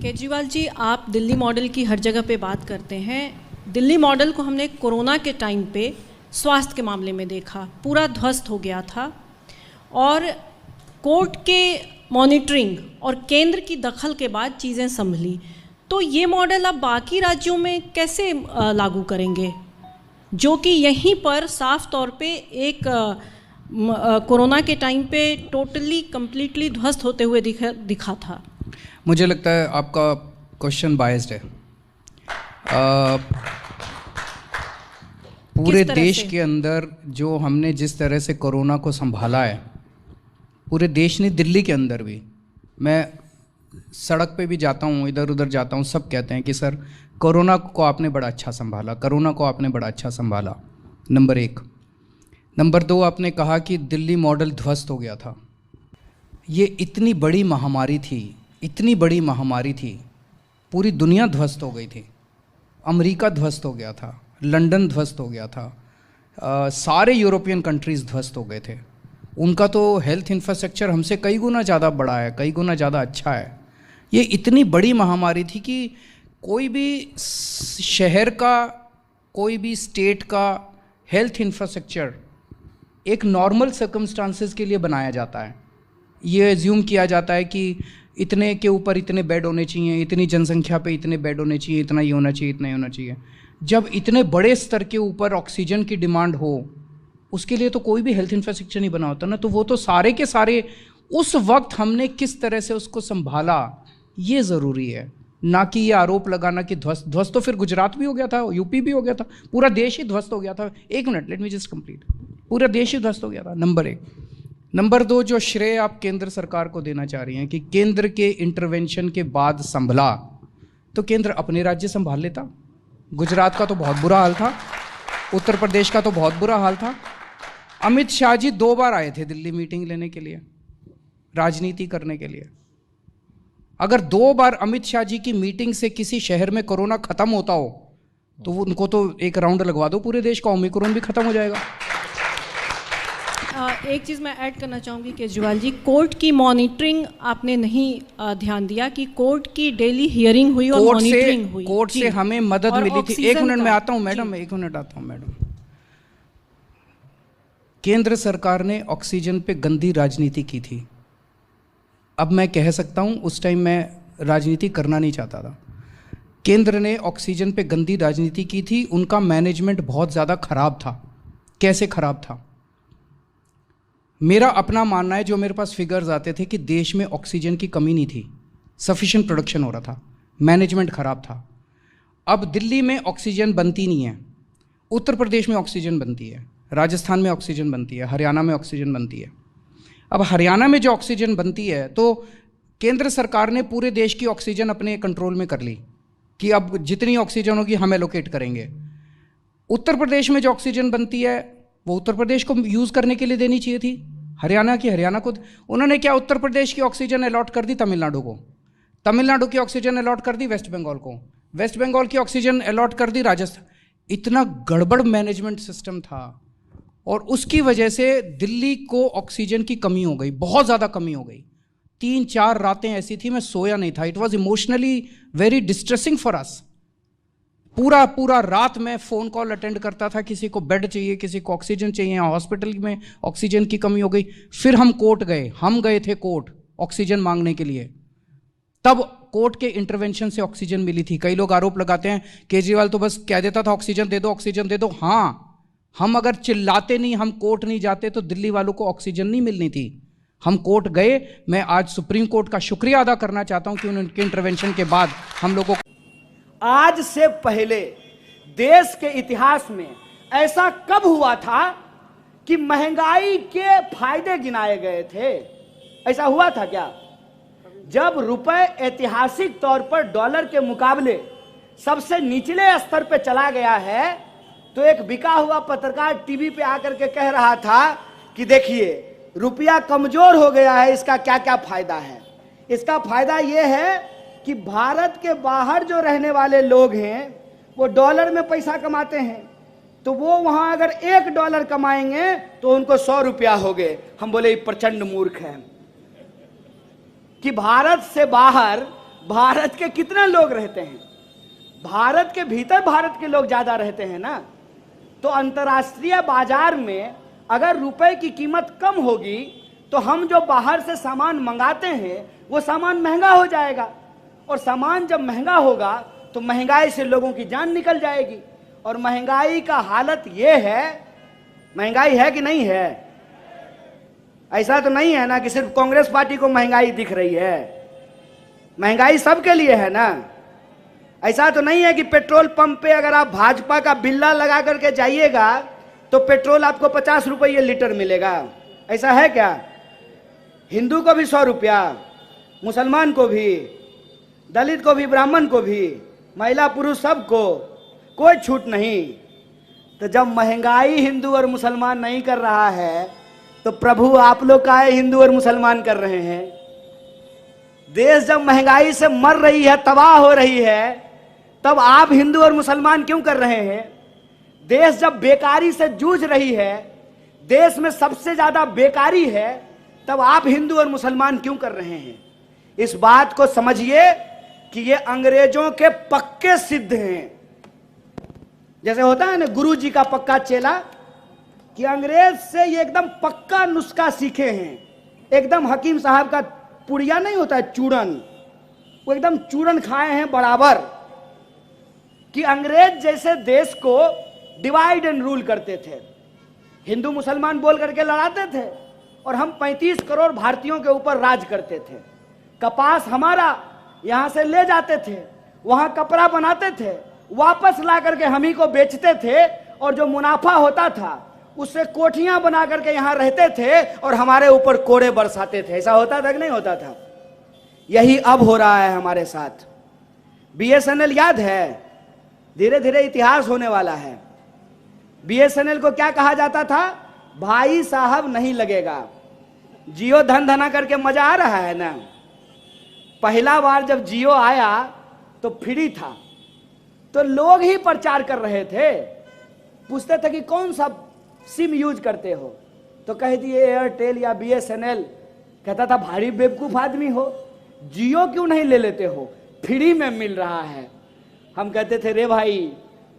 केजरीवाल जी, आप दिल्ली मॉडल की हर जगह पे बात करते हैं। दिल्ली मॉडल को हमने कोरोना के टाइम पे स्वास्थ्य के मामले में देखा, पूरा ध्वस्त हो गया था और कोर्ट के मॉनिटरिंग और केंद्र की दखल के बाद चीज़ें संभली। तो ये मॉडल आप बाकी राज्यों में कैसे लागू करेंगे, जो कि यहीं पर साफ तौर पे एक कोरोना के टाइम पे टोटली कंप्लीटली ध्वस्त होते हुए दिखा था? मुझे लगता है आपका क्वेश्चन बायस्ड है। पूरे देश के अंदर जो हमने जिस तरह से कोरोना को संभाला है, पूरे देश ने, दिल्ली के अंदर भी, मैं सड़क पे भी जाता हूँ, इधर उधर जाता हूँ, सब कहते हैं कि सर कोरोना को आपने बड़ा अच्छा संभाला, कोरोना को आपने बड़ा अच्छा संभाला। नंबर एक। नंबर दो, आपने कहा कि दिल्ली मॉडल ध्वस्त हो गया था। ये इतनी बड़ी महामारी थी, इतनी बड़ी महामारी थी, पूरी दुनिया ध्वस्त हो गई थी। अमेरिका ध्वस्त हो गया था, लंदन ध्वस्त हो गया था, सारे यूरोपियन कंट्रीज़ ध्वस्त हो गए थे। उनका तो हेल्थ इंफ्रास्ट्रक्चर हमसे कई गुना ज़्यादा बड़ा है, कई गुना ज़्यादा अच्छा है। ये इतनी बड़ी महामारी थी कि कोई भी शहर का, कोई भी स्टेट का हेल्थ इंफ्रास्ट्रक्चर एक नॉर्मल सर्कमस्टांसेस के लिए बनाया जाता है। ये एज्यूम किया जाता है कि इतने के ऊपर इतने बेड होने चाहिए, इतनी जनसंख्या पे इतने बेड होने चाहिए, इतना ये होना चाहिए, इतना ये होना चाहिए। जब इतने बड़े स्तर के ऊपर ऑक्सीजन की डिमांड हो, उसके लिए तो कोई भी हेल्थ इंफ्रास्ट्रक्चर नहीं बना होता ना। तो वो तो सारे के सारे उस वक्त हमने किस तरह से उसको संभाला, ये ज़रूरी है, ना कि ये आरोप लगाना कि ध्वस्त तो फिर गुजरात भी हो गया था, यूपी भी हो गया था, पूरा देश ही ध्वस्त हो गया था। एक minute, let me just complete. पूरा देश ही ध्वस्त हो गया था, नंबर एक। नंबर दो, जो श्रेय आप केंद्र सरकार को देना चाह रही हैं कि केंद्र के इंटरवेंशन के बाद संभला, तो केंद्र अपने राज्य संभाल लेता। गुजरात का तो बहुत बुरा हाल था, उत्तर प्रदेश का तो बहुत बुरा हाल था। अमित शाह जी 2 बार आए थे दिल्ली मीटिंग लेने के लिए, राजनीति करने के लिए। अगर 2 बार अमित शाह जी की मीटिंग से किसी शहर में कोरोना खत्म होता हो, तो उनको तो एक राउंड लगवा दो पूरे देश का, ओमिक्रॉन भी खत्म हो जाएगा। एक चीज़ मैं ऐड करना चाहूँगी केजरीवाल जी, कोर्ट की मॉनिटरिंग आपने नहीं ध्यान दिया कि कोर्ट की डेली हियरिंग हुई और मॉनिटरिंग हुई। कोर्ट से हमें मदद मिली थी। एक मिनट में आता हूँ मैडम, एक मिनट आता हूँ मैडम। केंद्र सरकार ने ऑक्सीजन पे गंदी राजनीति की थी। अब मैं कह सकता हूँ, उस टाइम मैं राजनीति करना नहीं चाहता था। केंद्र ने ऑक्सीजन पे गंदी राजनीति की थी, उनका मैनेजमेंट बहुत ज़्यादा खराब था। कैसे खराब था? मेरा अपना मानना है, जो मेरे पास फिगर्स आते थे कि देश में ऑक्सीजन की कमी नहीं थी, सफिशिएंट प्रोडक्शन हो रहा था, मैनेजमेंट खराब था। अब दिल्ली में ऑक्सीजन बनती नहीं है, उत्तर प्रदेश में ऑक्सीजन बनती है, राजस्थान में ऑक्सीजन बनती है, हरियाणा में ऑक्सीजन बनती है। अब हरियाणा में जो ऑक्सीजन बनती है, तो केंद्र सरकार ने पूरे देश की ऑक्सीजन अपने कंट्रोल में कर ली कि अब जितनी ऑक्सीजन होगी हम एलोकेट करेंगे। उत्तर प्रदेश में जो ऑक्सीजन बनती है वो उत्तर प्रदेश को यूज़ करने के लिए देनी चाहिए थी, हरियाणा की हरियाणा को। उन्होंने क्या, उत्तर प्रदेश की ऑक्सीजन अलॉट कर दी तमिलनाडु को, तमिलनाडु की ऑक्सीजन अलॉट कर दी वेस्ट बंगाल को, वेस्ट बंगाल की ऑक्सीजन अलॉट कर दी राजस्थान। इतना गड़बड़ मैनेजमेंट सिस्टम था और उसकी वजह से दिल्ली को ऑक्सीजन की कमी हो गई, बहुत ज़्यादा कमी हो गई। 3-4 रातें ऐसी थी मैं सोया नहीं था। It was emotionally very distressing for us. पूरा रात में फ़ोन कॉल अटेंड करता था, किसी को बेड चाहिए, किसी को ऑक्सीजन चाहिए, हॉस्पिटल में ऑक्सीजन की कमी हो गई। फिर हम कोर्ट गए, हम गए थे कोर्ट ऑक्सीजन मांगने के लिए, तब कोर्ट के इंटरवेंशन से ऑक्सीजन मिली थी। कई लोग आरोप लगाते हैं केजरीवाल तो बस कह देता था ऑक्सीजन दे दो, ऑक्सीजन दे दो। हाँ, हम अगर चिल्लाते नहीं, हम कोर्ट नहीं जाते, तो दिल्ली वालों को ऑक्सीजन नहीं मिलनी थी। हम कोर्ट गए। मैं आज सुप्रीम कोर्ट का शुक्रिया अदा करना चाहता हूं कि उनके इंटरवेंशन के बाद हम लोगों को, आज से पहले देश के इतिहास में ऐसा कब हुआ था कि महंगाई के फायदे गिनाए गए थे? ऐसा हुआ था क्या? जब रुपए ऐतिहासिक तौर पर डॉलर के मुकाबले सबसे निचले स्तर पर चला गया है, तो एक बिका हुआ पत्रकार टीवी पे आकर के कह रहा था कि देखिए रुपया कमजोर हो गया है, इसका क्या क्या फायदा है। इसका फायदा यह है कि भारत के बाहर जो रहने वाले लोग हैं वो डॉलर में पैसा कमाते हैं, तो वो वहां अगर $1 कमाएंगे तो उनको 100 रुपया हो गए। हम बोले प्रचंड मूर्ख हैं कि भारत से बाहर भारत के कितने लोग रहते हैं? भारत के भीतर भारत के लोग ज्यादा रहते हैं ना। तो अंतर्राष्ट्रीय बाजार में अगर रुपए की कीमत कम होगी तो हम जो बाहर से सामान मंगाते हैं वो सामान महंगा हो जाएगा, और सामान जब महंगा होगा तो महंगाई से लोगों की जान निकल जाएगी। और महंगाई का हालत ये है, महंगाई है कि नहीं है? ऐसा तो नहीं है ना कि सिर्फ कांग्रेस पार्टी को महंगाई दिख रही है, महंगाई सबके लिए है ना। ऐसा तो नहीं है कि पेट्रोल पंप पे अगर आप भाजपा का बिल्ला लगा करके जाइएगा तो पेट्रोल आपको 50 रुपये लीटर मिलेगा, ऐसा है क्या? हिंदू को भी 100 रुपया, मुसलमान को भी, दलित को भी, ब्राह्मण को भी, महिला पुरुष सबको, कोई छूट नहीं। तो जब महंगाई हिंदू और मुसलमान नहीं कर रहा है तो प्रभु आप लोग का हिंदू और मुसलमान कर रहे हैं। देश जब महंगाई से मर रही है, तबाह हो रही है, तब आप हिंदू और मुसलमान क्यों कर रहे हैं? देश जब बेकारी से जूझ रही है, देश में सबसे ज्यादा बेकारी है, तब आप हिंदू और मुसलमान क्यों कर रहे हैं? इस बात को समझिए कि ये अंग्रेजों के पक्के सिद्ध हैं। जैसे होता है ना गुरु जी का पक्का चेला, कि अंग्रेज से ये एकदम पक्का नुस्खा सीखे हैं। एकदम हकीम साहब का पुड़िया नहीं होता है, चूरन, वो एकदम चूरन खाए हैं बराबर। कि अंग्रेज जैसे देश को डिवाइड एंड रूल करते थे, हिंदू मुसलमान बोल करके लड़ाते थे, और हम 35 करोड़ भारतीयों के ऊपर राज करते थे। कपास हमारा, यहां से ले जाते थे, वहां कपड़ा बनाते थे, वापस ला करके हम ही को बेचते थे, और जो मुनाफा होता था उससे कोठियां बना करके यहां रहते थे और हमारे ऊपर कोड़े बरसाते थे। ऐसा होता था कि नहीं होता था? यही अब हो रहा है हमारे साथ। बीएसएनएल याद है? धीरे धीरे इतिहास होने वाला है। बीएसएनएल को क्या कहा जाता था? भाई साहब नहीं लगेगा। जियो धन धना करके मजा आ रहा है ना। पहला बार जब जियो आया तो फ्री था, तो लोग ही प्रचार कर रहे थे, पूछते थे कि कौन सा सिम यूज करते हो, तो कह दिए एयरटेल या बीएसएनएल। कहता था भारी बेवकूफ आदमी हो, जियो क्यों नहीं ले लेते हो, फ्री में मिल रहा है। हम कहते थे रे भाई,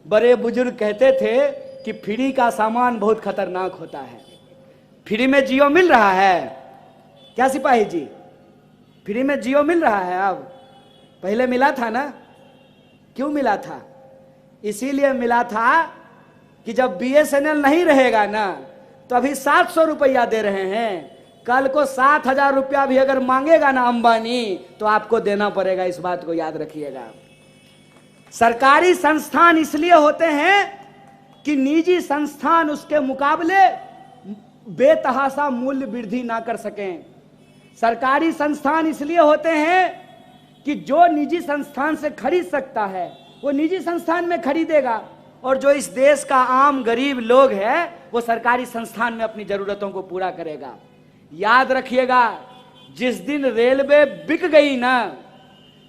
बड़े बुजुर्ग कहते थे कि फ्री का सामान बहुत खतरनाक होता है। फ्री में जियो मिल रहा है क्या सिपाही जी? फ्री में जियो मिल रहा है अब, पहले मिला था ना। क्यों मिला था? इसीलिए मिला था कि जब बीएसएनएल नहीं रहेगा ना, तो अभी 700 रुपया दे रहे हैं, कल को 7,000 रुपया भी अगर मांगेगा ना अंबानी, तो आपको देना पड़ेगा। इस बात को याद रखिएगा। सरकारी संस्थान इसलिए होते हैं कि निजी संस्थान उसके मुकाबले बेतहाशा मूल्य वृद्धि ना कर सकें। सरकारी संस्थान इसलिए होते हैं कि जो निजी संस्थान से खरीद सकता है वो निजी संस्थान में खरीदेगा, और जो इस देश का आम गरीब लोग है वो सरकारी संस्थान में अपनी जरूरतों को पूरा करेगा। याद रखिएगा, जिस दिन रेलवे बिक गई ना,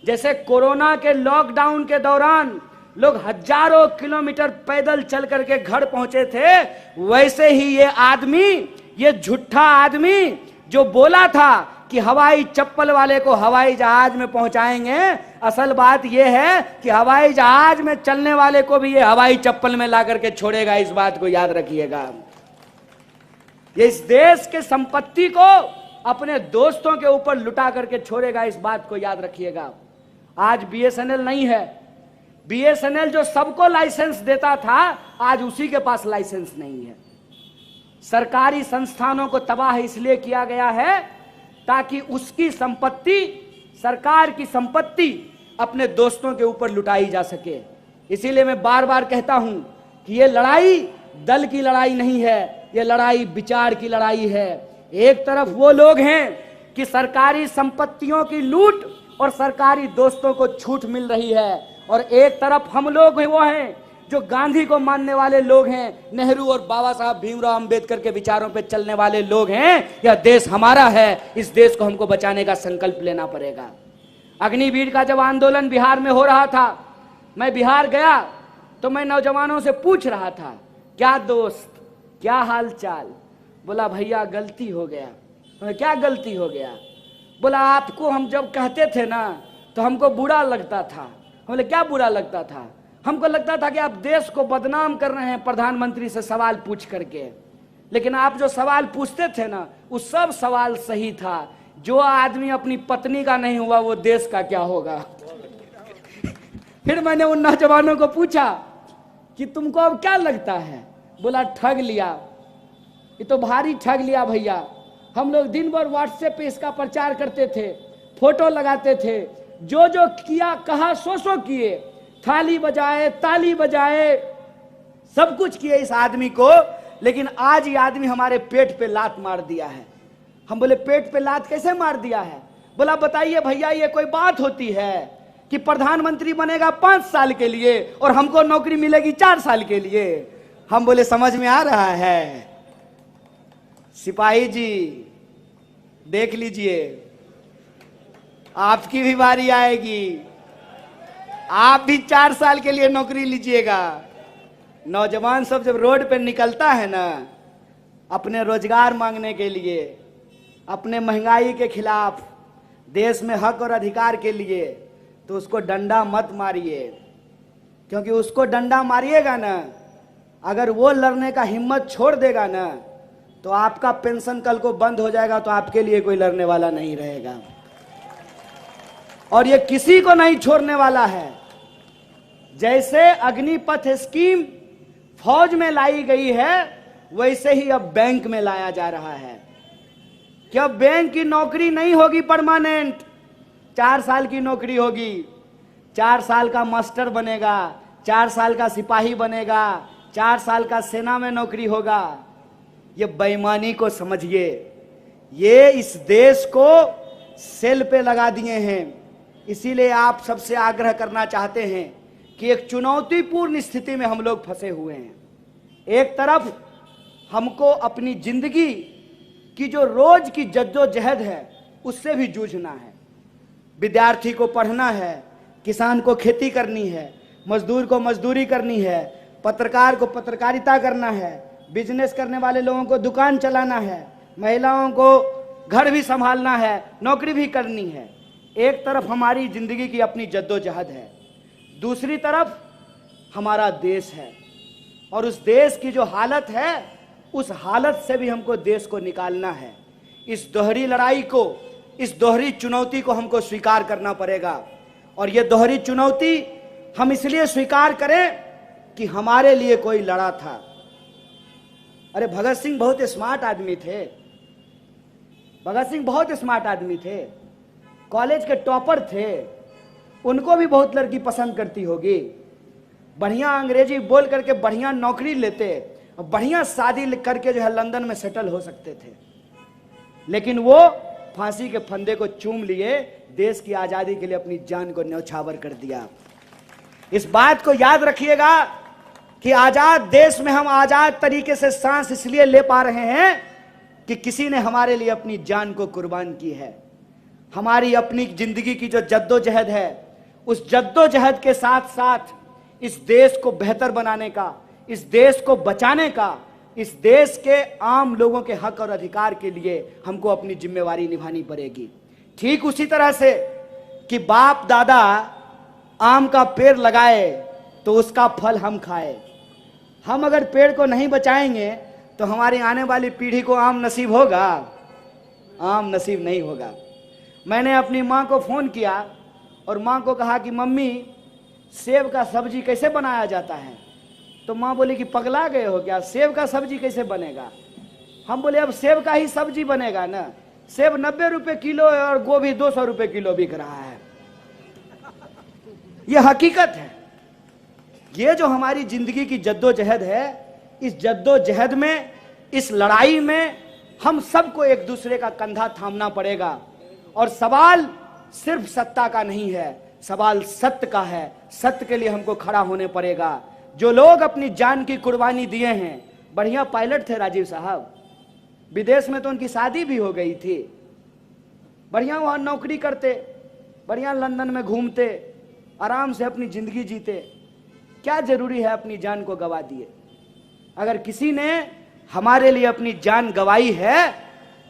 जैसे कोरोना के लॉकडाउन के दौरान लोग हजारों किलोमीटर पैदल चल करके घर पहुंचे थे, वैसे ही ये आदमी, ये झूठा आदमी जो बोला था कि हवाई चप्पल वाले को हवाई जहाज में पहुंचाएंगे, असल बात यह है कि हवाई जहाज में चलने वाले को भी ये हवाई चप्पल में ला करके छोड़ेगा। इस बात को याद रखिएगा। ये इस देश के संपत्ति को अपने दोस्तों के ऊपर लुटा करके छोड़ेगा। इस बात को याद रखिएगा। आज बीएसएनएल नहीं है। बीएसएनएल जो सबको लाइसेंस देता था, आज उसी के पास लाइसेंस नहीं है। सरकारी संस्थानों को तबाह इसलिए किया गया है ताकि उसकी संपत्ति, सरकार की संपत्ति अपने दोस्तों के ऊपर लुटाई जा सके। इसीलिए मैं बार बार कहता हूं कि ये लड़ाई दल की लड़ाई नहीं है, ये लड़ाई विचार की लड़ाई है। एक तरफ वो लोग हैं कि सरकारी संपत्तियों की लूट और सरकारी दोस्तों को छूट मिल रही है, और एक तरफ हम लोग वो हैं जो गांधी को मानने वाले लोग हैं, नेहरू और बाबा साहब भीमराव अंबेडकर के विचारों पे चलने वाले लोग हैं। यह देश हमारा है, इस देश को हमको बचाने का संकल्प लेना पड़ेगा। अग्निवीर का जब आंदोलन बिहार में हो रहा था, मैं बिहार गया तो मैं नौजवानों से पूछ रहा था, क्या दोस्त, क्या हाल चाल? बोला भैया गलती हो गया। क्या गलती हो गया? बोला आपको हम जब कहते थे ना तो हमको बुरा लगता था। हम बोले क्या बुरा लगता था? हमको लगता था कि आप देश को बदनाम कर रहे हैं प्रधानमंत्री से सवाल पूछ करके। लेकिन आप जो सवाल पूछते थे ना, वो सब सवाल सही था। जो आदमी अपनी पत्नी का नहीं हुआ वो देश का क्या होगा? फिर मैंने उन नौजवानों को पूछा कि तुमको अब क्या लगता है? बोला ठग लिया, ये तो भारी ठग लिया भैया। हम लोग दिन भर व्हाट्सएप पे इसका प्रचार करते थे, फोटो लगाते थे, जो जो किया कहा सो किए, थाली बजाए, ताली बजाए, सब कुछ किए इस आदमी को। लेकिन आज ये आदमी हमारे पेट पे लात मार दिया है। हम बोले पेट पे लात कैसे मार दिया है? बोला बताइए भैया, ये कोई बात होती है कि प्रधानमंत्री बनेगा 5 साल के लिए और हमको नौकरी मिलेगी 4 साल के लिए? हम बोले समझ में आ रहा है सिपाही जी, देख लीजिए आपकी भी बारी आएगी, आप भी 4 साल के लिए नौकरी लीजिएगा। नौजवान सब जब रोड पे निकलता है ना अपने रोजगार मांगने के लिए, अपने महंगाई के खिलाफ, देश में हक और अधिकार के लिए, तो उसको डंडा मत मारिए। क्योंकि उसको डंडा मारिएगा ना, अगर वो लड़ने का हिम्मत छोड़ देगा ना, तो आपका पेंशन कल को बंद हो जाएगा, तो आपके लिए कोई लड़ने वाला नहीं रहेगा। और ये किसी को नहीं छोड़ने वाला है। जैसे अग्निपथ स्कीम फौज में लाई गई है, वैसे ही अब बैंक में लाया जा रहा है कि अब बैंक की नौकरी नहीं होगी परमानेंट, 4 साल की नौकरी होगी। 4 साल का मास्टर बनेगा, 4 साल का सिपाही बनेगा, 4 साल का सेना में नौकरी होगा। ये बेईमानी को समझिए, ये इस देश को सेल पे लगा दिए हैं। इसीलिए आप सबसे आग्रह करना चाहते हैं कि एक चुनौतीपूर्ण स्थिति में हम लोग फंसे हुए हैं। एक तरफ हमको अपनी जिंदगी की जो रोज की जद्दोजहद है उससे भी जूझना है। विद्यार्थी को पढ़ना है, किसान को खेती करनी है, मजदूर को मजदूरी करनी है, पत्रकार को पत्रकारिता करना है, बिजनेस करने वाले लोगों को दुकान चलाना है, महिलाओं को घर भी संभालना है, नौकरी भी करनी है। एक तरफ हमारी जिंदगी की अपनी जद्दोजहद है, दूसरी तरफ हमारा देश है। और उस देश की जो हालत है, उस हालत से भी हमको देश को निकालना है। इस दोहरी लड़ाई को, इस दोहरी चुनौती को हमको स्वीकार करना पड़ेगा। और ये दोहरी चुनौती हम इसलिए स्वीकार करें कि हमारे लिए कोई लड़ा था। अरे भगत सिंह बहुत स्मार्ट आदमी थे, भगत सिंह बहुत स्मार्ट आदमी थे, कॉलेज के टॉपर थे, उनको भी बहुत लड़की पसंद करती होगी। बढ़िया अंग्रेजी बोल करके बढ़िया नौकरी लेते और बढ़िया शादी करके जो है लंदन में सेटल हो सकते थे। लेकिन वो फांसी के फंदे को चूम लिए, देश की आजादी के लिए अपनी जान को न्यौछावर कर दिया। इस बात को याद रखिएगा कि आजाद देश में हम आजाद तरीके से सांस इसलिए ले पा रहे हैं कि किसी ने हमारे लिए अपनी जान को कुर्बान की है। हमारी अपनी जिंदगी की जो जद्दोजहद है, उस जद्दोजहद के साथ साथ इस देश को बेहतर बनाने का, इस देश को बचाने का, इस देश के आम लोगों के हक और अधिकार के लिए हमको अपनी जिम्मेवारी निभानी पड़ेगी। ठीक उसी तरह से कि बाप दादा आम का पेड़ लगाए तो उसका फल हम खाए। हम अगर पेड़ को नहीं बचाएंगे तो हमारी आने वाली पीढ़ी को आम नसीब होगा? आम नसीब नहीं होगा। मैंने अपनी माँ को फ़ोन किया और माँ को कहा कि मम्मी सेब का सब्जी कैसे बनाया जाता है? तो माँ बोली कि पगला गए हो क्या, सेब का सब्जी कैसे बनेगा? हम बोले अब सेब का ही सब्जी बनेगा ना, सेब 90 रुपये किलो है और गोभी 200 रुपये किलो बिक रहा है। यह हकीकत है। ये जो हमारी जिंदगी की जद्दोजहद है, इस जद्दोजहद में, इस लड़ाई में हम सबको एक दूसरे का कंधा थामना पड़ेगा। और सवाल सिर्फ सत्ता का नहीं है, सवाल सत्य का है। सत्य के लिए हमको खड़ा होने पड़ेगा। जो लोग अपनी जान की कुर्बानी दिए हैं, बढ़िया पायलट थे राजीव साहब, विदेश में तो उनकी शादी भी हो गई थी, बढ़िया वहाँ नौकरी करते, बढ़िया लंदन में घूमते, आराम से अपनी जिंदगी जीते। क्या जरूरी है अपनी जान को गवा दिए? अगर किसी ने हमारे लिए अपनी जान गवाई है,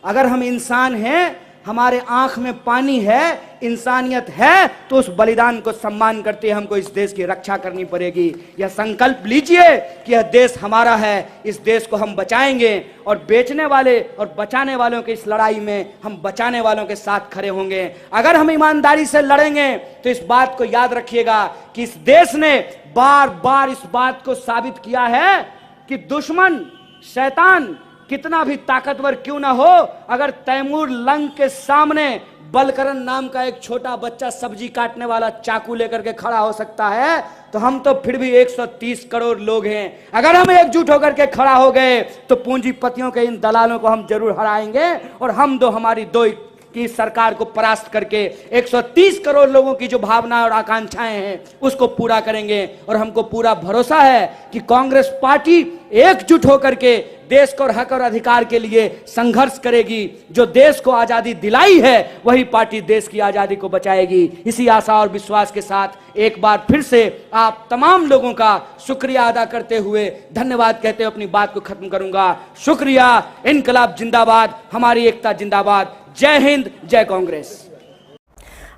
अगर हम इंसान हैं हमारे आंख में पानी है, इंसानियत है, तो उस बलिदान को सम्मान करते हमको इस देश की रक्षा करनी पड़ेगी। यह संकल्प लीजिए कि यह देश हमारा है, इस देश को हम बचाएंगे और बेचने वाले और बचाने वालों की इस लड़ाई में हम बचाने वालों के साथ खड़े होंगे। अगर हम ईमानदारी से लड़ेंगे तो इस बात को याद रखिएगा कि इस देश ने बार बार इस बात को साबित किया है कि दुश्मन शैतान कितना भी ताकतवर क्यों ना हो, अगर तैमूर लंग के सामने बलकरन नाम का एक छोटा बच्चा सब्जी काटने वाला चाकू लेकर के खड़ा हो सकता है, तो हम तो फिर भी 130 करोड़ लोग हैं। अगर हम एकजुट होकर के खड़ा हो गए तो पूंजीपतियों के इन दलालों को हम जरूर हराएंगे और हम हमारी दो की सरकार को परास्त करके 130 करोड़ लोगों की जो भावनाएं और आकांक्षाएं हैं उसको पूरा करेंगे। और हमको पूरा भरोसा है कि कांग्रेस पार्टी एकजुट होकर के देश को हक और अधिकार के लिए संघर्ष करेगी। जो देश को आजादी दिलाई है वही पार्टी देश की आजादी को बचाएगी। इसी आशा और विश्वास के साथ एक बार फिर से आप तमाम लोगों का शुक्रिया अदा करते हुए धन्यवाद कहते हुए अपनी बात को खत्म करूंगा। शुक्रिया। इनकलाब जिंदाबाद, हमारी एकता जिंदाबाद। जय हिंद, जय कांग्रेस।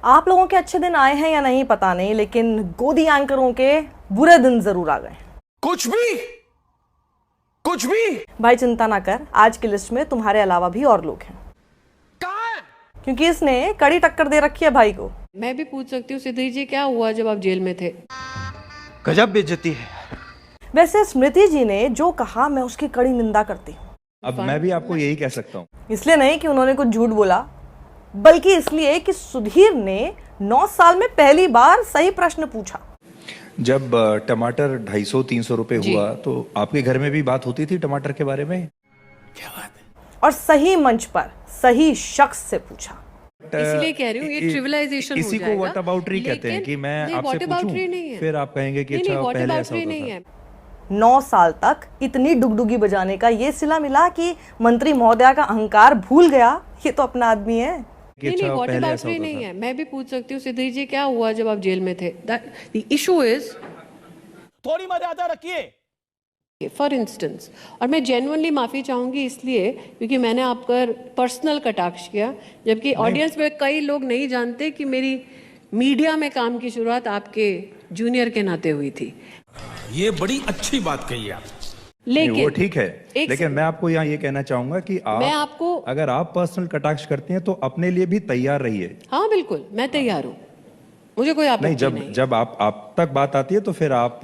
आप लोगों के अच्छे दिन आए हैं या नहीं पता नहीं, लेकिन गोदी एंकरों के बुरे दिन जरूर आ गए। कुछ भी भाई चिंता ना कर, आज की लिस्ट में तुम्हारे अलावा भी और लोग हैं। क्योंकि इसने कड़ी टक्कर दे रखी है भाई को। मैं भी पूछ सकती हूँ सिद्धि जी, क्या हुआ जब आप जेल में थे? गजब बेइज्जती है। वैसे स्मृति जी ने जो कहा मैं उसकी कड़ी निंदा करती हूँ। अब मैं भी आपको यही कह सकता हूँ। इसलिए नहीं कि उन्होंने कुछ झूठ बोला, बल्कि इसलिए कि सुधीर ने 9 साल में पहली बार सही प्रश्न पूछा। जब टमाटर 250-300 रुपए हुआ तो आपके घर में भी बात होती थी टमाटर के बारे में? क्या बात है। और सही मंच पर सही शख्स से पूछा। इसलिए कह रही हूँ ये ट्रिविलाइजेशन हो जाएगा। इसी को व्हाट अबाउट री कहते हैं कि मैं आपसे पूछूं, फिर आप कहेंगे कि अच्छा पहले ऐसा होता था। 9 साल तक इतनी डुगडुगी बजाने का ये सिला मिला कि मंत्री महोदया का अहंकार भूल गया। ये तो अपना आदमी है। नहीं, व्हाट अबाउट री नहीं है। मैं भी पूछ सकती हूँ सिद्धि जी, क्या हुआ जब आप जेल में थे? द इशू इज थोड़ी मर्यादा रखिए। फॉर इंस्टेंस, और मैं जेन्युइनली माफी चाहूंगी इसलिए क्योंकि मैंने आप पर पर्सनल कटाक्ष किया, जबकि ऑडियंस में कई लोग नहीं जानते कि मेरी मीडिया में काम की शुरुआत आपके जूनियर के नाते हुई थी। ये बड़ी अच्छी बात कही आप। लेकिन वो ठीक है, लेकिन मैं आपको यहाँ ये कहना चाहूंगा कि आपको अगर आप पर्सनल कटाक्ष करते हैं तो अपने लिए भी तैयार रहिए। हाँ बिल्कुल, मैं तैयार हूँ, मुझे कोई आपत्ति नहीं। जब आप तक बात आती है तो फिर आप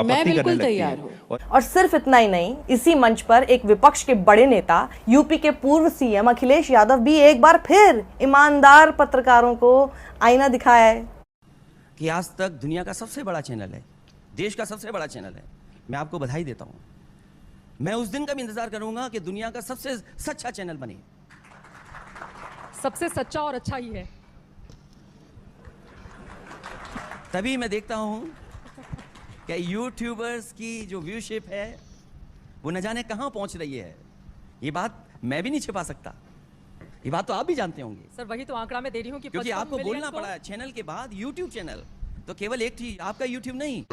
मैं बिल्कुल तैयार हूँ। और सिर्फ इतना ही नहीं, इसी मंच पर एक विपक्ष के बड़े नेता यूपी के पूर्व सीएम अखिलेश यादव भी एक बार फिर ईमानदार पत्रकारों को आईना दिखाया है कि आज तक दुनिया का सबसे बड़ा चैनल है, देश का सबसे बड़ा चैनल है। मैं आपको बधाई देता हूं। मैं उस दिन का भी इंतजार करूंगा कि दुनिया का सबसे सच्चा चैनल बने। सबसे सच्चा और अच्छा ही है। तभी मैं देखता हूं कि यूट्यूबर्स की जो व्यूशिप है वो न जाने कहां पहुंच रही है। ये बात मैं भी नहीं छिपा सकता, ये बात तो आप भी जानते होंगे। सर वही तो आंकड़ा मैं दे रही हूं कि क्योंकि आपको बोलना पड़ा चैनल के बाद यूट्यूब चैनल, तो केवल एक थी आपका यूट्यूब नहीं।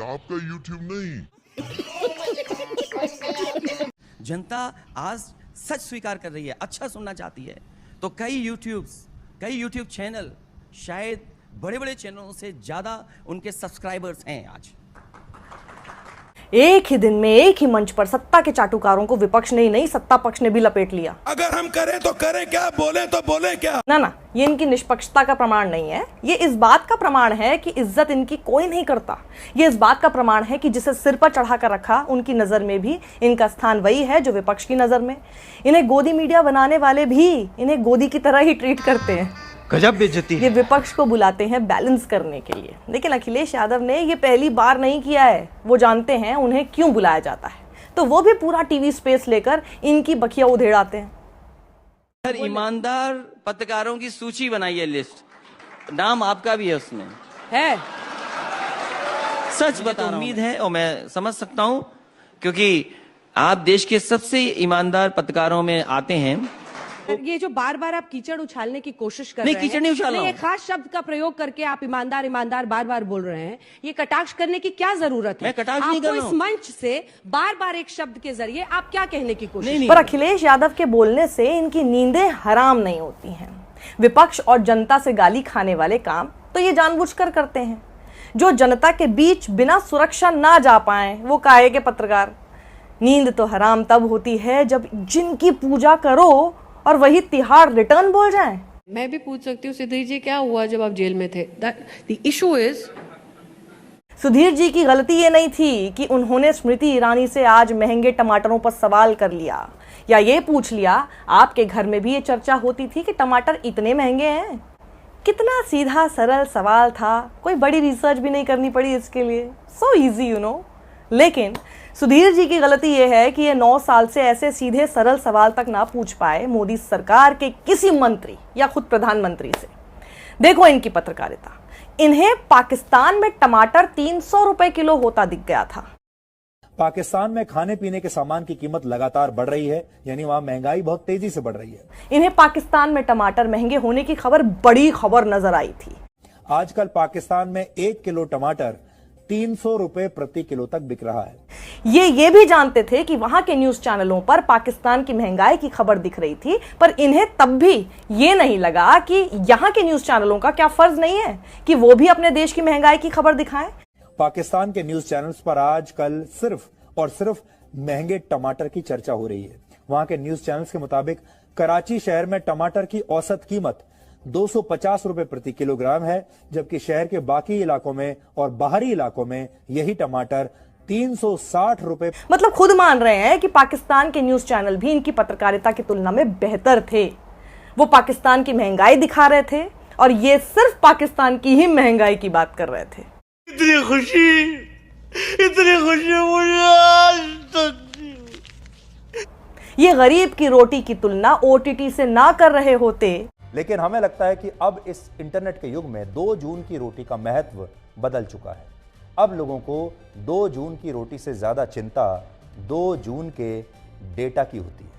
जनता आज सच स्वीकार कर रही है, अच्छा सुनना चाहती है। तो कई यूट्यूब चैनल शायद बड़े बड़े चैनलों से ज्यादा उनके सब्सक्राइबर्स हैं आज। एक ही दिन में एक ही मंच पर सत्ता के चाटुकारों को विपक्ष ने ही नहीं, सत्ता पक्ष ने भी लपेट लिया। अगर हम करें तो करें क्या, बोले तो बोले क्या। ना, ये इनकी निष्पक्षता का प्रमाण नहीं है। ये इस बात का प्रमाण है कि इज्जत इनकी कोई नहीं करता। ये इस बात का प्रमाण है कि जिसे सिर पर चढ़ा कर रखा, उनकी नजर में भी इनका स्थान वही है जो विपक्ष की नजर में। इन्हें गोदी मीडिया बनाने वाले भी इन्हें गोदी की तरह ही ट्रीट करते हैं। गजब बेइज्जती है। ये विपक्ष को बुलाते हैं बैलेंस करने के लिए, लेकिन अखिलेश यादव ने ये पहली बार नहीं किया है। वो जानते हैं उन्हें क्यों बुलाया जाता है, तो वो भी पूरा टीवी स्पेस लेकर इनकी बखिया उधेड़ाते हैं। ईमानदार पत्रकारों की सूची बनाई है, लिस्ट, नाम आपका भी है उसमें है। सच बता, उम्मीद है और मैं समझ सकता हूं क्योंकि आप देश के सबसे ईमानदार पत्रकारों में आते हैं। ये जो बार बार आप कीचड़ उछालने की कोशिश कर नहीं, रहे हैं, कीचड़ नहीं उछाल रहा हूं। एक खास शब्द का प्रयोग करके आप ईमानदार ईमानदार बार बार बोल रहे हैं, ये कटाक्ष करने की क्या जरूरत है? मैं कटाक्ष नहीं कर रहा हूं। इस मंच से बार बार एक शब्द के जरिए आप क्या कहने की कोशिश? पर अखिलेश यादव के बोलने से इनकी नींदें हराम नहीं होती हैं। विपक्ष और जनता से गाली खाने वाले काम तो ये जानबूझकर करते हैं। जो जनता के बीच बिना सुरक्षा ना जा पाए वो काहे के पत्रकार। नींद तो हराम तब होती है जब जिनकी पूजा करो और वही तिहाड़ रिटर्न बोल जाएं। मैं भी पूछ सकती हूँ सुधीर जी, क्या हुआ जब आप जेल में थे? The issue is, Sudhir ji की गलती ये नहीं थी कि उन्होंने स्मृति ईरानी से आज महंगे टमाटरों पर सवाल कर लिया या ये पूछ लिया आपके घर में भी ये चर्चा होती थी कि टमाटर इतने महंगे हैं। कितना सीधा सरल सवाल था, कोई बड़ी रिसर्च भी नहीं करनी पड़ी इसके लिए। So easy you know. लेकिन सुधीर जी की गलती यह है कि ये 9 साल से ऐसे सीधे सरल सवाल तक ना पूछ पाए मोदी सरकार के किसी मंत्री या खुद प्रधानमंत्री से। देखो इनकी पत्रकारिता। इन्हें पाकिस्तान में टमाटर 300 रुपए किलो होता दिख गया था। पाकिस्तान में खाने पीने के सामान की कीमत लगातार बढ़ रही है, यानी वहां महंगाई बहुत तेजी से बढ़ रही है। इन्हें पाकिस्तान में टमाटर महंगे होने की खबर बड़ी खबर नजर आई थी। आजकल पाकिस्तान में 1 किलो टमाटर 300 रुपए प्रति किलो तक बिक रहा है। ये भी जानते थे कि वहां के न्यूज चैनलों पर पाकिस्तान की महंगाई की खबर दिख रही थी, पर इन्हें तब भी ये नहीं लगा कि यहां के न्यूज चैनलों का क्या फर्ज नहीं है कि वो भी अपने देश की महंगाई की खबर दिखाएं। पाकिस्तान के न्यूज चैनल्स पर आजकल सिर्फ और सिर्फ महंगे टमाटर की चर्चा हो रही है। वहां के न्यूज चैनल्स के मुताबिक कराची शहर में टमाटर की औसत कीमत 250 रुपए प्रति किलोग्राम है, जबकि शहर के बाकी इलाकों में और बाहरी इलाकों में यही टमाटर 360 रुपए। मतलब खुद मान रहे हैं कि पाकिस्तान के न्यूज चैनल भी इनकी पत्रकारिता की तुलना में बेहतर थे। वो पाकिस्तान की महंगाई दिखा रहे थे और ये सिर्फ पाकिस्तान की ही महंगाई की बात कर रहे थे। इतनी खुशी मुझे आज तक। ये गरीब की रोटी की तुलना ओटीटी से ना कर रहे होते। लेकिन हमें लगता है कि अब इस इंटरनेट के युग में 2 जून की रोटी का महत्व बदल चुका है। अब लोगों को 2 जून की रोटी से ज्यादा चिंता 2 जून के डेटा की होती है।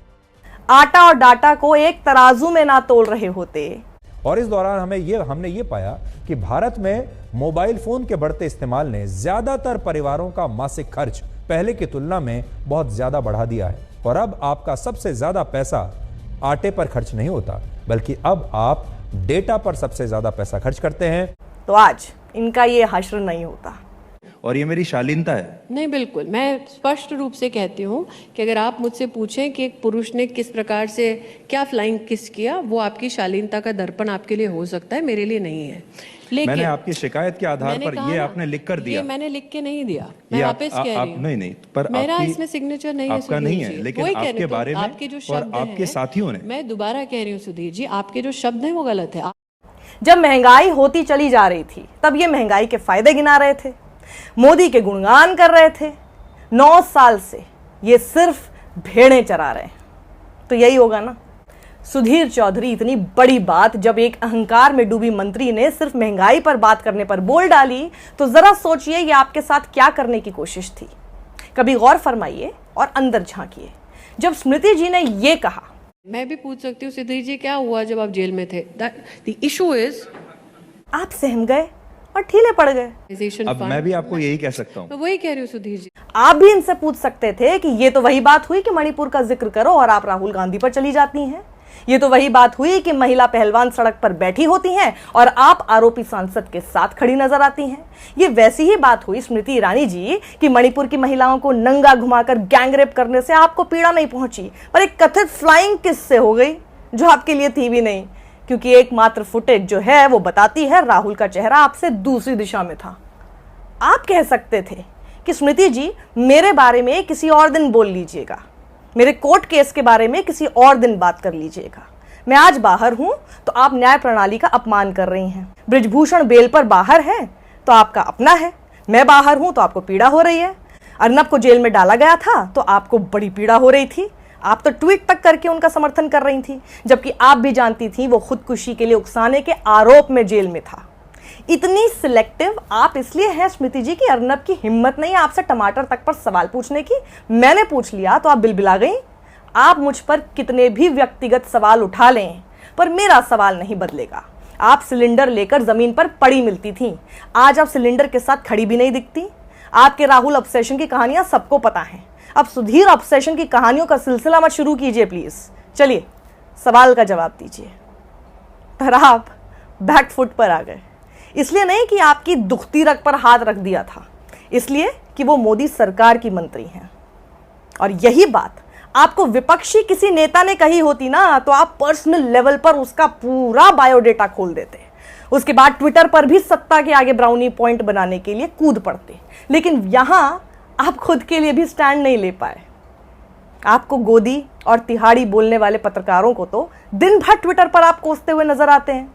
आटा और डाटा को एक तराजू में ना तोल रहे होते। और इस दौरान हमने ये पाया कि भारत में मोबाइल फोन के बढ़ते इस्तेमाल ने ज्यादातर परिवारों का मासिक खर्च पहले की तुलना में बहुत ज्यादा बढ़ा दिया है। और अब आपका सबसे ज्यादा पैसा आटे पर खर्च नहीं होता, बल्कि अब आप डेटा पर सबसे ज्यादा पैसा खर्च करते हैं। तो आज इनका ये हश्र नहीं होता। और ये मेरी शालीनता है। नहीं, बिल्कुल। मैं स्पष्ट रूप से कहती हूँ कि अगर आप मुझसे पूछें कि एक पुरुष ने किस प्रकार से क्या फ्लाइंग किस किया, वो आपकी शालीनता का दर्पण आपके लिए हो सकता है, मेरे लिए नहीं है। लेकिन मैंने आपकी शिकायत के आधार पर ये आपने लिख कर दिया। ये मैंने लिख के नहीं दिया, मैं वापस कह रही हूँ। नहीं, पर मेरा इसमें सिग्नेचर नहीं है। आपका नहीं है, लेकिन आपके बारे में आपके जो और शब्द आपके साथियों ने, मैं दोबारा कह रही हूँ सुधीर जी, आपके जो शब्द हैं वो गलत है। जब महंगाई होती चली जा रही थी तब ये महंगाई के फायदे गिना रहे थे, मोदी के गुणगान कर रहे थे। 9 साल से ये सिर्फ भेड़ें चरा रहे हैं। तो यही होगा ना। सुधीर चौधरी इतनी बड़ी बात जब एक अहंकार में डूबी मंत्री ने सिर्फ महंगाई पर बात करने पर बोल डाली, तो जरा सोचिए ये आपके साथ क्या करने की कोशिश थी। कभी गौर फरमाइए और अंदर झांकिए। जब स्मृति जी ने ये कहा, मैं भी पूछ सकती हूँ सुधीर जी, क्या हुआ जब आप जेल में थे? द इशू इज, आप सहम गए और ढीले पड़ गए। अब मैं भी आपको यही कह सकता हूँ। मैं वही कह रही हूँ सुधीर जी। आप भी इनसे पूछ सकते थे कि ये तो वही बात हुई कि मणिपुर का जिक्र करो और आप राहुल गांधी पर चली जाती हैं। ये तो वही बात हुई कि महिला पहलवान सड़क पर बैठी होती हैं और आप आरोपी सांसद के साथ खड़ी नजर आती हैं। ये वैसी ही बात हुई स्मृति ईरानी जी कि मणिपुर की महिलाओं को नंगा घुमाकर गैंगरेप करने से आपको पीड़ा नहीं पहुंची, पर एक कथित फ्लाइंग किस से हो गई जो आपके लिए थी भी नहीं, क्योंकि एकमात्र फुटेज जो है वो बताती है राहुल का चेहरा आपसे दूसरी दिशा में था। आप कह सकते थे कि स्मृति जी मेरे बारे में किसी और दिन बोल लीजिएगा, मेरे कोर्ट केस के बारे में किसी और दिन बात कर लीजिएगा। मैं आज बाहर हूं तो आप न्याय प्रणाली का अपमान कर रही हैं। बृजभूषण बेल पर बाहर है तो आपका अपना है, मैं बाहर हूं तो आपको पीड़ा हो रही है। अर्नब को जेल में डाला गया था तो आपको बड़ी पीड़ा हो रही थी। आप तो ट्वीट तक करके उनका समर्थन कर रही थी, जबकि आप भी जानती थी वो खुदकुशी के लिए उकसाने के आरोप में जेल में था। इतनी सिलेक्टिव आप इसलिए हैं स्मृति जी कि अर्नब की हिम्मत नहीं है आपसे टमाटर तक पर सवाल पूछने की। मैंने पूछ लिया तो आप बिलबिला गई। आप मुझ पर कितने भी व्यक्तिगत सवाल उठा लें, पर मेरा सवाल नहीं बदलेगा। आप सिलेंडर लेकर जमीन पर पड़ी मिलती थी, आज आप सिलेंडर के साथ खड़ी भी नहीं दिखती। आपके राहुल ऑब्सेशन की कहानियां सबको पता है। अब सुधीर ऑब्सेशन की कहानियों का सिलसिला मत शुरू कीजिए प्लीज। चलिए सवाल का जवाब दीजिए। पर आप बैकफुट पर आ गए। इसलिए नहीं कि आपकी दुखती रग पर हाथ रख दिया था, इसलिए कि वो मोदी सरकार की मंत्री हैं। और यही बात आपको विपक्षी किसी नेता ने कही होती ना, तो आप पर्सनल लेवल पर उसका पूरा बायोडेटा खोल देते, उसके बाद ट्विटर पर भी सत्ता के आगे ब्राउनी पॉइंट बनाने के लिए कूद पड़ते। लेकिन यहां आप खुद के लिए भी स्टैंड नहीं ले पाए। आपको गोदी और तिहाड़ी बोलने वाले पत्रकारों को तो दिन भर ट्विटर पर आप कोसते हुए नजर आते हैं।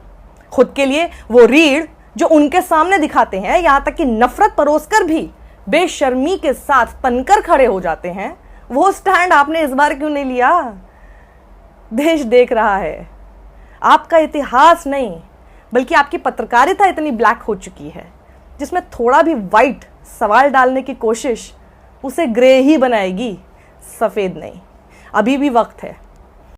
खुद के लिए वो रीढ़ जो उनके सामने दिखाते हैं, यहां तक कि नफरत परोसकर भी बेशर्मी के साथ तनकर खड़े हो जाते हैं, वो स्टैंड आपने इस बार क्यों नहीं लिया? देश देख रहा है। आपका इतिहास नहीं बल्कि आपकी पत्रकारिता इतनी ब्लैक हो चुकी है, जिसमें थोड़ा भी वाइट सवाल डालने की कोशिश उसे ग्रे ही बनाएगी, सफेद नहीं। अभी भी वक्त है।